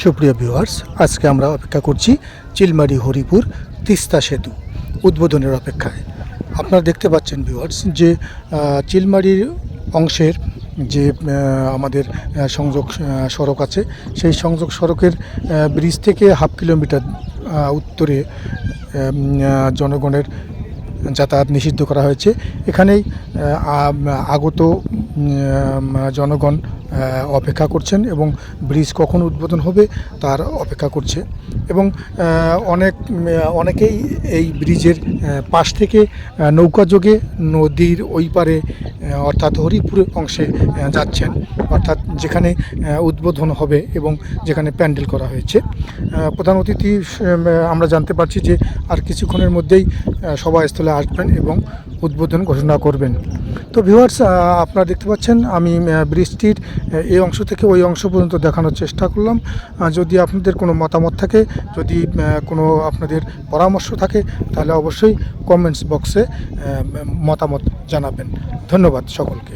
সুপ্রিয় ভিউয়ার্স, আজকে আমরা অপেক্ষা করছি চিলমারি হরিপুর তিস্তা সেতু উদ্বোধনের অপেক্ষায়। আপনারা দেখতে পাচ্ছেন ভিউয়ার্স যে চিলমারির অংশের যে আমাদের সংযোগ সড়ক আছে, সেই সংযোগ সড়কের ব্রিজ থেকে হাফ কিলোমিটার উত্তরে জনগণের যাতায়াত নিষিদ্ধ করা হয়েছে। এখানেই আগত জনগণ অপেক্ষা করছেন এবং ব্রিজ কখন উদ্বোধন হবে তার অপেক্ষা করছে। এবং অনেকেই এই ব্রিজের পাশ থেকে নৌকাযোগে নদীর ওই পারে অর্থাৎ হরিপুর অংশে যাচ্ছেন, অর্থাৎ যেখানে উদ্বোধন হবে এবং যেখানে প্যান্ডেল করা হয়েছে। প্রধান অতিথি আমরা জানতে পারছি যে আর কিছুক্ষণের মধ্যেই সভাস্থলে আসবেন এবং উদ্বোধন ঘোষণা করবেন। তো ভিউয়ার্স, আপনারা দেখতে পাচ্ছেন আমি ব্রিজটির এই অংশ থেকে ওই অংশ পর্যন্ত দেখানোর চেষ্টা করলাম। যদি আপনাদের কোনো মতামত থাকে, যদি কোনো আপনাদের পরামর্শ থাকে, তাহলে অবশ্যই কমেন্টস বক্সে মতামত জানাবেন। ধন্যবাদ সকলকে।